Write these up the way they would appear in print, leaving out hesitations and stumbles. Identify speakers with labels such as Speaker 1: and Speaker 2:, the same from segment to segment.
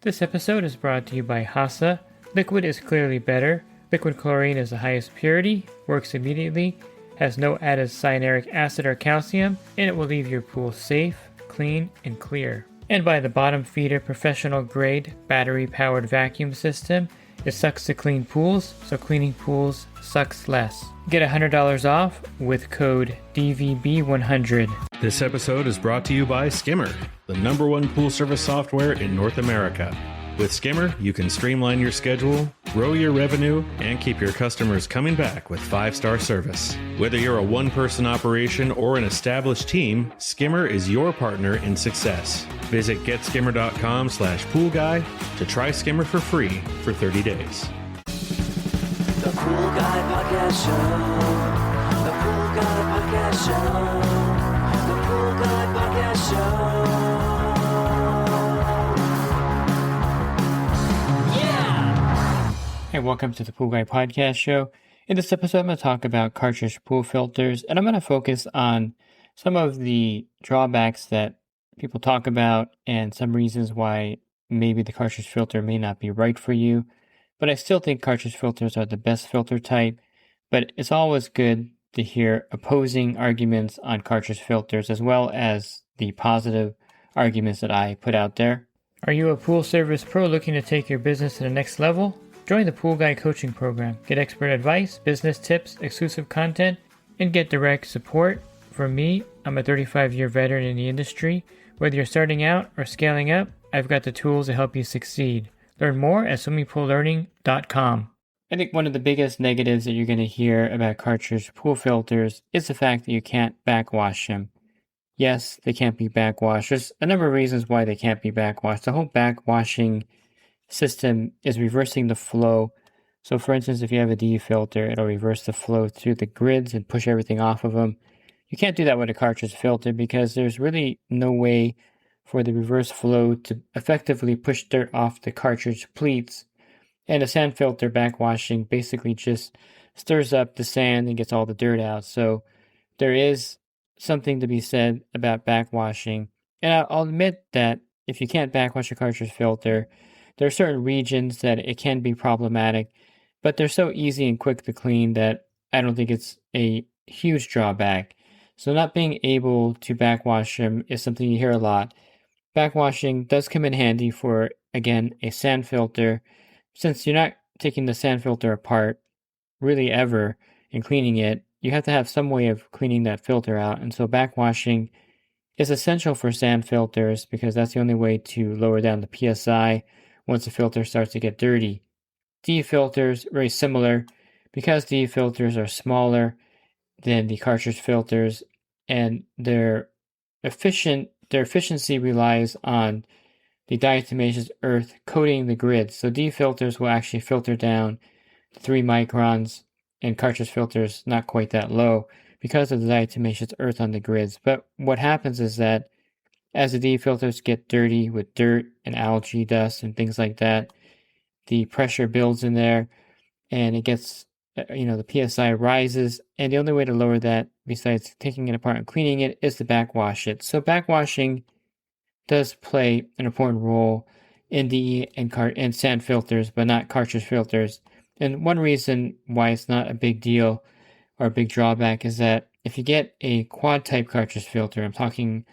Speaker 1: This episode is brought to you by Hasa. Liquid is clearly better. Liquid chlorine is the highest purity, works immediately, has no added cyanuric acid or calcium, and it will leave your pool safe, clean, and clear. And by the bottom feeder professional grade battery powered vacuum system. It sucks to clean pools, so cleaning pools sucks less. Get $100 off with code DVB100.
Speaker 2: This episode is brought to you by Skimmer, the #1 pool service software in North America. With Skimmer, you can streamline your schedule, grow your revenue, and keep your customers coming back with 5-star service. Whether you're a one-person operation or an established team, Skimmer is your partner in success. Visit getskimmer.com/poolguy to try Skimmer for free for 30 days.
Speaker 3: The Pool Guy Podcast Show. The Pool Guy Podcast Show. The Pool Guy Podcast Show.
Speaker 1: Hey, welcome to the Pool Guy Podcast Show. In this episode, I'm going to talk about cartridge pool filters, and I'm going to focus on some of the drawbacks that people talk about and some reasons why maybe the cartridge filter may not be right for you. But I still think cartridge filters are the best filter type, but it's always good to hear opposing arguments on cartridge filters as well as the positive arguments that I put out there. Are you a pool service pro looking to take your business to the next level? Join the Pool Guy coaching program. Get expert advice, business tips, exclusive content, and get direct support from me. I'm a 35-year veteran in the industry. Whether you're starting out or scaling up, I've got the tools to help you succeed. Learn more at swimmingpoollearning.com. I think one of the biggest negatives that you're going to hear about cartridge pool filters is the fact that you can't backwash them. Yes, they can't be backwashed. There's a number of reasons why they can't be backwashed. The whole backwashing system is reversing the flow. So for instance, if you have a D filter, it'll reverse the flow through the grids and push everything off of them. You can't do that with a cartridge filter because there's really no way for the reverse flow to effectively push dirt off the cartridge pleats. And a sand filter backwashing basically just stirs up the sand and gets all the dirt out. So there is something to be said about backwashing. And I'll admit that if you can't backwash a cartridge filter, there are certain regions that it can be problematic, but they're so easy and quick to clean that I don't think it's a huge drawback. So not being able to backwash them is something you hear a lot. Backwashing does come in handy for, again, a sand filter. Since you're not taking the sand filter apart really ever and cleaning it, you have to have some way of cleaning that filter out. And so backwashing is essential for sand filters because that's the only way to lower down the PSI once the filter starts to get dirty. D filters, very similar, because D filters are smaller than the cartridge filters and their efficiency relies on the diatomaceous earth coating the grid. So D filters will actually filter down to 3 microns and cartridge filters not quite that low because of the diatomaceous earth on the grids. But what happens is that as the D filters get dirty with dirt and algae dust and things like that, the pressure builds in there and it gets, the PSI rises. And the only way to lower that, besides taking it apart and cleaning it, is to backwash it. So backwashing does play an important role in D and sand filters, but not cartridge filters. And one reason why it's not a big deal or a big drawback is that if you get a quad type cartridge filter, I'm talking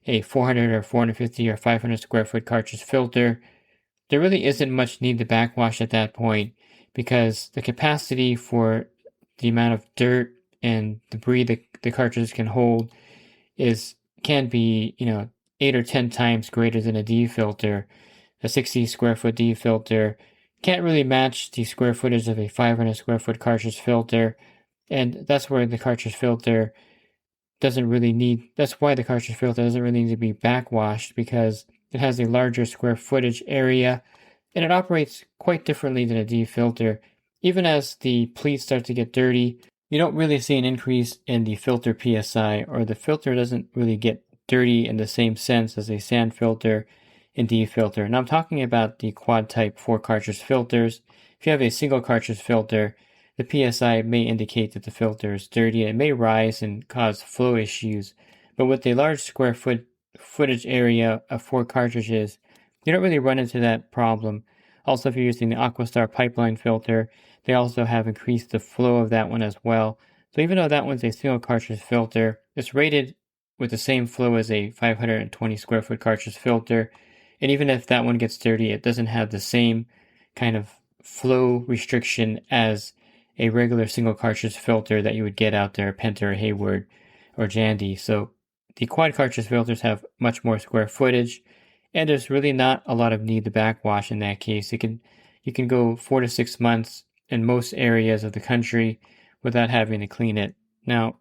Speaker 1: a 400 or 450 or 500 square foot cartridge filter, there really isn't much need to backwash at that point because the capacity for the amount of dirt and debris that the cartridge can hold can be 8 or 10 times greater than a D filter. A 60 square foot D filter can't really match the square footage of a 500 square foot cartridge filter, and that's where the cartridge filter that's why the cartridge filter doesn't really need to be backwashed because it has a larger square footage area and it operates quite differently than a D filter. Even as the pleats start to get dirty, you don't really see an increase in the filter PSI, or the filter doesn't really get dirty in the same sense as a sand filter and D filter. And I'm talking about the quad type 4 cartridge filters. If you have a single cartridge filter, the PSI may indicate that the filter is dirty and it may rise and cause flow issues. But with a large square footage area of 4 cartridges, you don't really run into that problem. Also, if you're using the Aquastar pipeline filter, they also have increased the flow of that one as well. So even though that one's a single cartridge filter, it's rated with the same flow as a 520 square foot cartridge filter. And even if that one gets dirty, it doesn't have the same kind of flow restriction as a regular single cartridge filter that you would get out there, Penta or Hayward or Jandy. So the quad cartridge filters have much more square footage, and there's really not a lot of need to backwash in that case. You can go 4 to 6 months in most areas of the country without having to clean it. Now,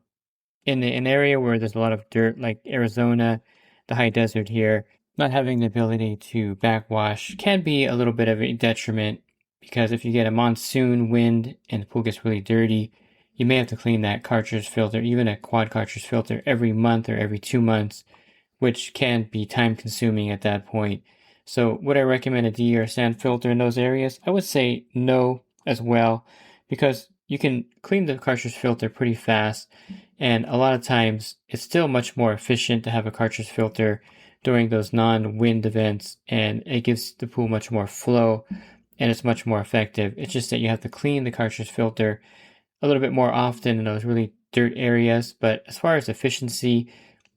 Speaker 1: in an area where there's a lot of dirt, like Arizona, the high desert here, not having the ability to backwash can be a little bit of a detriment, because if you get a monsoon wind and the pool gets really dirty, you may have to clean that cartridge filter, even a quad cartridge filter, every month or every 2 months, which can be time consuming at that point. So would I recommend a D or sand filter in those areas? I would say no as well, because you can clean the cartridge filter pretty fast, and a lot of times it's still much more efficient to have a cartridge filter during those non-wind events, and it gives the pool much more flow and it's much more effective. It's just that you have to clean the cartridge filter a little bit more often in those really dirt areas. But as far as efficiency,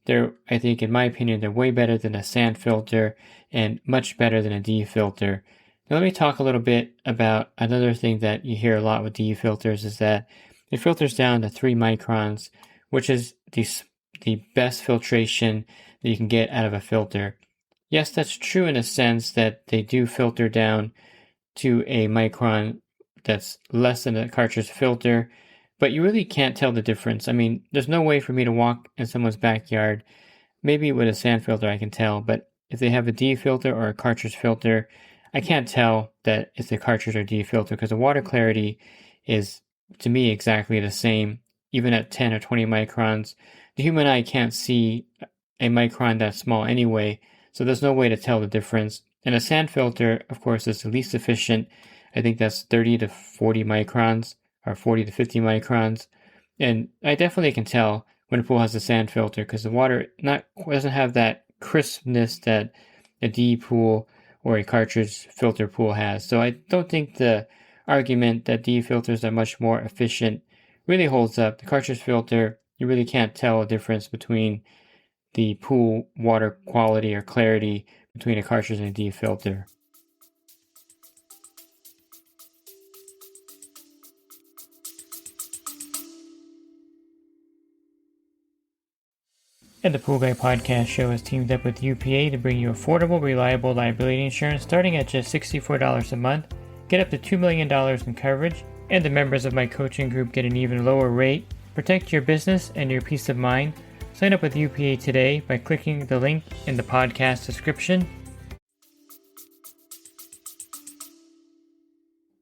Speaker 1: I think, in my opinion, they're way better than a sand filter and much better than a D filter. Now, let me talk a little bit about another thing that you hear a lot with D filters, is that it filters down to 3 microns, which is the best filtration that you can get out of a filter. Yes, that's true in a sense that they do filter down to a micron that's less than a cartridge filter, but you really can't tell the difference. I mean, there's no way for me to walk in someone's backyard. Maybe with a sand filter I can tell, but if they have a D filter or a cartridge filter, I can't tell that it's a cartridge or D filter, because the water clarity is, to me, exactly the same, even at 10 or 20 microns. The human eye can't see a micron that small anyway, so there's no way to tell the difference. And a sand filter, of course, is the least efficient. I think that's 30 to 40 microns or 40 to 50 microns. And I definitely can tell when a pool has a sand filter, because the water doesn't have that crispness that a D pool or a cartridge filter pool has. So I don't think the argument that D filters are much more efficient really holds up. The cartridge filter, you really can't tell a difference between the pool water quality or clarity between a cartridge and a D filter. And the Pool Guy Podcast Show has teamed up with UPA to bring you affordable, reliable liability insurance starting at just $64 a month. Get up to $2 million in coverage, and the members of my coaching group get an even lower rate. Protect your business and your peace of mind. Sign up with UPA today by clicking the link in the podcast description.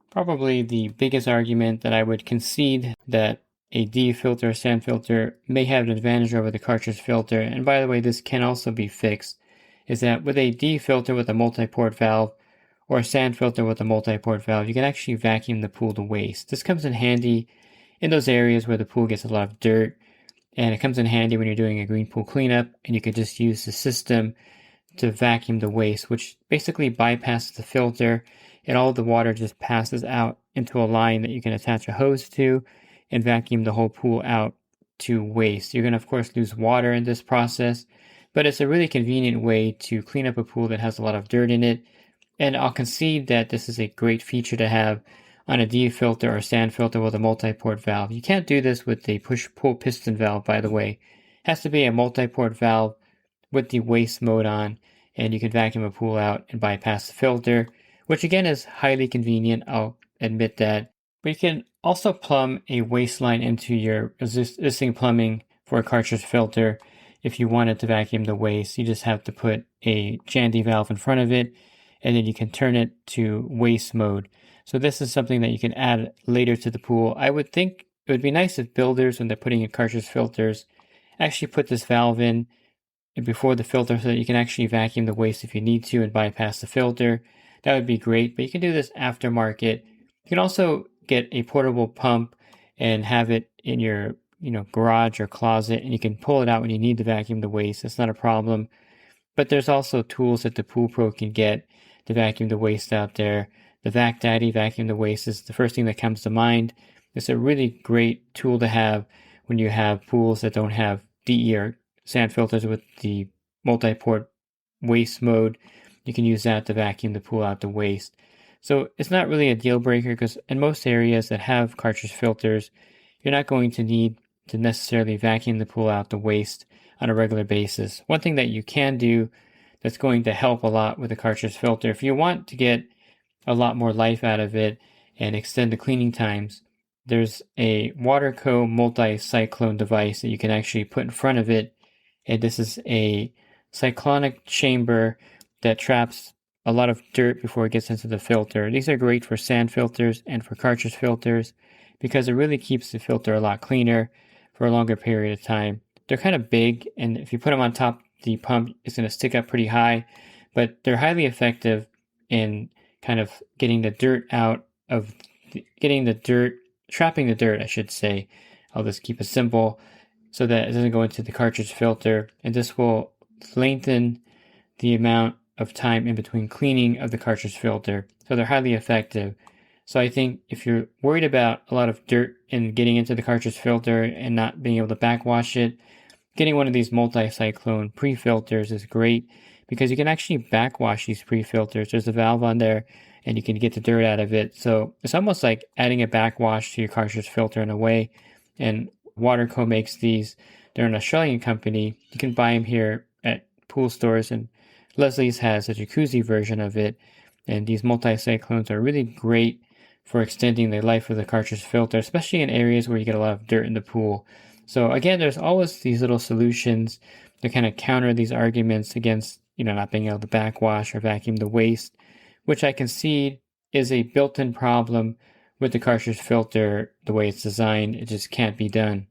Speaker 1: Probably the biggest argument that I would concede that a D filter or sand filter may have an advantage over the cartridge filter, and by the way, this can also be fixed, is that with a D filter with a multiport valve or a sand filter with a multiport valve, you can actually vacuum the pool to waste. This comes in handy in those areas where the pool gets a lot of dirt, and it comes in handy when you're doing a green pool cleanup, and you could just use the system to vacuum the waste, which basically bypasses the filter, and all the water just passes out into a line that you can attach a hose to and vacuum the whole pool out to waste. You're going to, of course, lose water in this process, but it's a really convenient way to clean up a pool that has a lot of dirt in it. And I'll concede that this is a great feature to have on a D filter or sand filter with a multiport valve. You can't do this with a push-pull piston valve, by the way. It has to be a multiport valve with the waste mode on, and you can vacuum a pool out and bypass the filter, which again is highly convenient, I'll admit that. But you can also plumb a waste line into your existing plumbing for a cartridge filter. If you wanted to vacuum the waste, you just have to put a Jandy valve in front of it, and then you can turn it to waste mode. So this is something that you can add later to the pool. I would think it would be nice if builders, when they're putting in cartridge filters, actually put this valve in before the filter so that you can actually vacuum the waste if you need to and bypass the filter. That would be great, but you can do this aftermarket. You can also get a portable pump and have it in your garage or closet, and you can pull it out when you need to vacuum the waste. That's not a problem. But there's also tools that the Pool Pro can get to vacuum the waste out there. The Vac Daddy vacuum the waste is the first thing that comes to mind. It's a really great tool to have when you have pools that don't have DE or sand filters with the multiport waste mode. You can use that to vacuum the pool out the waste. So it's not really a deal breaker because in most areas that have cartridge filters, you're not going to need to necessarily vacuum the pool out the waste on a regular basis. One thing that you can do that's going to help a lot with the cartridge filter, if you want to get a lot more life out of it and extend the cleaning times, there's a Waterco MultiCyclone device that you can actually put in front of it. And this is a cyclonic chamber that traps a lot of dirt before it gets into the filter. These are great for sand filters and for cartridge filters because it really keeps the filter a lot cleaner for a longer period of time. They're kind of big, and if you put them on top of the pump, it's going to stick up pretty high, but they're highly effective in kind of getting the dirt out of, trapping the dirt, I should say. I'll just keep it simple so that it doesn't go into the cartridge filter, and this will lengthen the amount of time in between cleaning of the cartridge filter. So they're highly effective. So I think if you're worried about a lot of dirt and getting into the cartridge filter and not being able to backwash it, getting one of these multi-cyclone pre-filters is great because you can actually backwash these pre-filters. There's a valve on there and you can get the dirt out of it. So it's almost like adding a backwash to your cartridge filter in a way. And Waterco makes these. They're an Australian company. You can buy them here at pool stores, and Leslie's has a jacuzzi version of it. And these multi-cyclones are really great for extending the life of the cartridge filter, especially in areas where you get a lot of dirt in the pool. So again, there's always these little solutions to kind of counter these arguments against, not being able to backwash or vacuum the waste, which I concede is a built-in problem with the cartridge filter the way it's designed. It just can't be done.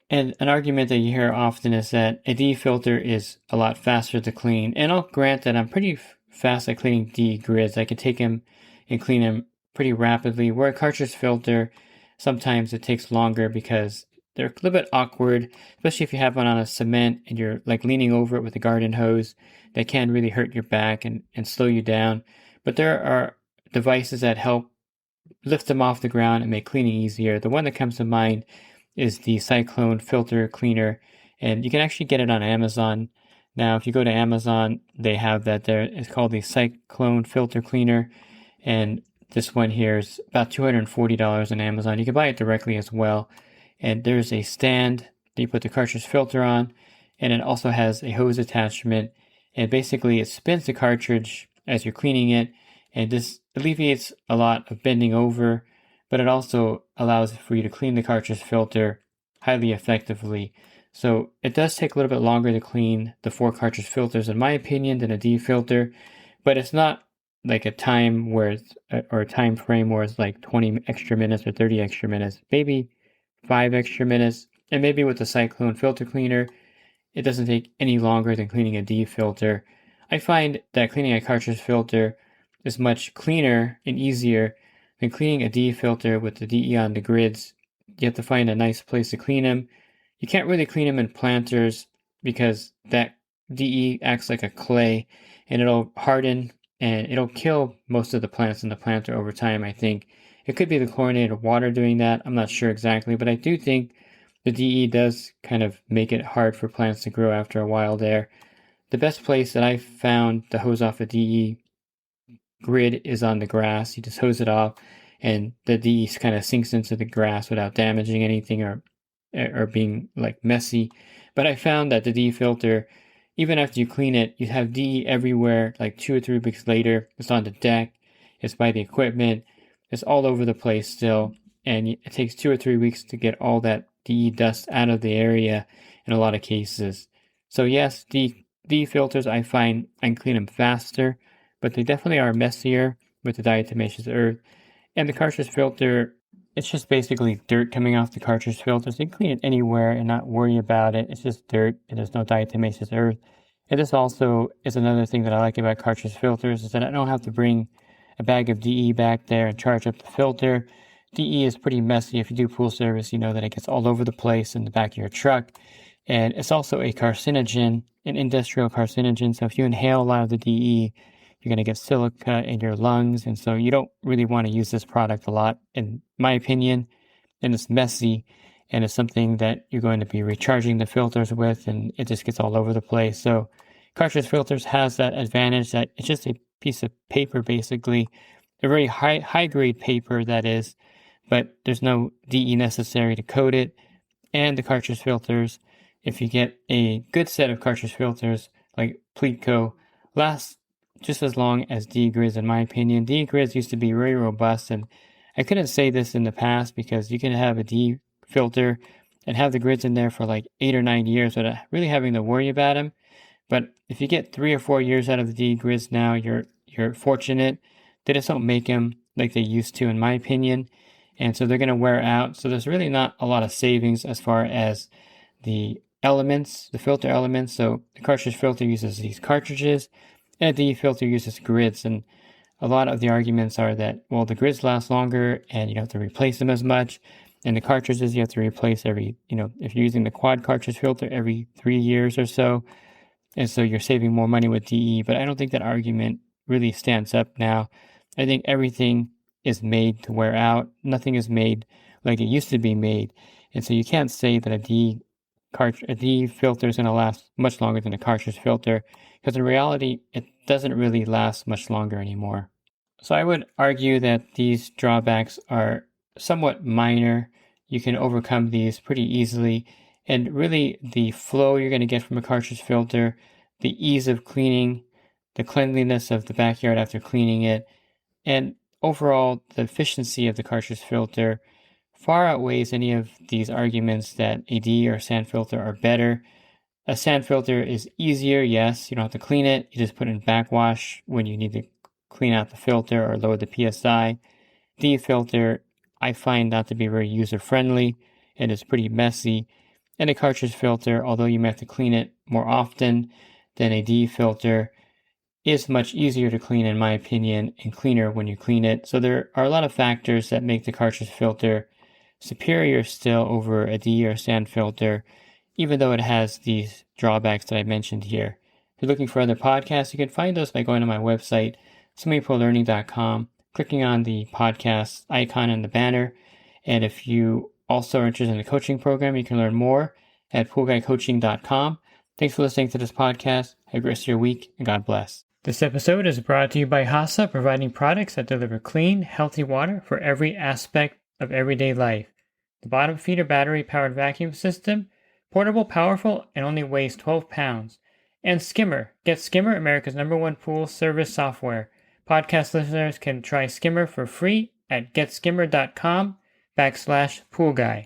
Speaker 1: And an argument that you hear often is that a DE filter is a lot faster to clean. And I'll grant that I'm pretty fast at cleaning DE grids. I can take them and clean them pretty rapidly. Where a cartridge filter, sometimes it takes longer because they're a little bit awkward, especially if you have one on a cement and you're like leaning over it with a garden hose. That can really hurt your back and slow you down. But there are devices that help lift them off the ground and make cleaning easier. The one that comes to mind is the Cyclone filter cleaner, and you can actually get it on Amazon. Now, if you go to Amazon, they have that there. It's called the Cyclone filter cleaner, and this one here is about $240 on Amazon. You can buy it directly as well, and there's a stand that you put the cartridge filter on, and it also has a hose attachment, and basically it spins the cartridge as you're cleaning it, and this alleviates a lot of bending over, but it also allows for you to clean the cartridge filter highly effectively. So it does take a little bit longer to clean the 4 cartridge filters, in my opinion, than a D filter, but it's not like a time where it's, or a time frame where it's like 20 extra minutes or 30 extra minutes, maybe 5 extra minutes. And maybe with the Cyclone filter cleaner, it doesn't take any longer than cleaning a D filter. I find that cleaning a cartridge filter is much cleaner and easier than cleaning a DE filter with the DE on the grids. You have to find a nice place to clean them. You can't really clean them in planters because that DE acts like a clay and it'll harden and it'll kill most of the plants in the planter over time, I think. It could be the chlorinated water doing that. I'm not sure exactly, but I do think the DE does kind of make it hard for plants to grow after a while there. The best place that I've found to hose off a DE grid is on the grass. You just hose it off and the DE kind of sinks into the grass without damaging anything or being like messy. But I found that the DE filter, even after you clean it, you have DE everywhere. Like 2 or 3 weeks later, it's on the deck, it's by the equipment, it's all over the place still, and it takes 2 or 3 weeks to get all that DE dust out of the area in a lot of cases. So yes, DE filters, I find I can clean them faster, but they definitely are messier with the diatomaceous earth. And the cartridge filter, it's just basically dirt coming off the cartridge filter. So you can clean it anywhere and not worry about it. It's just dirt and there's no diatomaceous earth. And this also is another thing that I like about cartridge filters is that I don't have to bring a bag of DE back there and charge up the filter. DE is pretty messy. If you do pool service, you know that it gets all over the place in the back of your truck. And it's also a carcinogen, an industrial carcinogen. So if you inhale a lot of the DE, you're going to get silica in your lungs. And so you don't really want to use this product a lot, in my opinion. And it's messy, and it's something that you're going to be recharging the filters with, and it just gets all over the place. So cartridge filters has that advantage that it's just a piece of paper, basically, a very high grade paper, that is, but there's no DE necessary to coat it. And the cartridge filters, if you get a good set of cartridge filters like Pleatco, last just as long as DE grids, in my opinion. DE grids used to be very robust, and I couldn't say this in the past because you can have a DE filter and have the grids in there for like 8 or 9 years without really having to worry about them. But if you get 3 or 4 years out of the DE grids now, you're fortunate. They just don't make them like they used to, in my opinion. And so they're going to wear out. So there's really not a lot of savings as far as the elements, the filter elements. So the cartridge filter uses these cartridges, and the DE filter uses grids. And a lot of the arguments are that, well, the grids last longer and you don't have to replace them as much. And the cartridges you have to replace every, if you're using the quad cartridge filter every 3 years or so. And so you're saving more money with DE. But I don't think that argument really stands up now. I think everything is made to wear out. Nothing is made like it used to be made. And so you can't say that a DE filter is going to last much longer than a cartridge filter, because in reality, it doesn't really last much longer anymore. So I would argue that these drawbacks are somewhat minor. You can overcome these pretty easily. And really, the flow you're going to get from a cartridge filter, the ease of cleaning, the cleanliness of the backyard after cleaning it, and overall, the efficiency of the cartridge filter far outweighs any of these arguments that a DE or sand filter are better. A sand filter is easier, yes. You don't have to clean it. You just put in backwash when you need to clean out the filter or lower the PSI. DE filter, I find not to be very user-friendly. It is pretty messy. And a cartridge filter, although you may have to clean it more often than a DE filter, is much easier to clean, in my opinion, and cleaner when you clean it. So there are a lot of factors that make the cartridge filter superior still over a DE or sand filter, even though it has these drawbacks that I mentioned here. If you're looking for other podcasts, you can find those by going to my website, swimmingpoollearning.com, clicking on the podcast icon in the banner. And if you also are interested in the coaching program, you can learn more at poolguycoaching.com. Thanks for listening to this podcast. Have a great rest of your week, and God bless. This episode is brought to you by HASA, providing products that deliver clean, healthy water for every aspect of everyday life. The bottom feeder battery-powered vacuum system, portable, powerful, and only weighs 12 pounds. And Skimmer. Get Skimmer, America's #1 pool service software. Podcast listeners can try Skimmer for free at getskimmer.com/poolguy.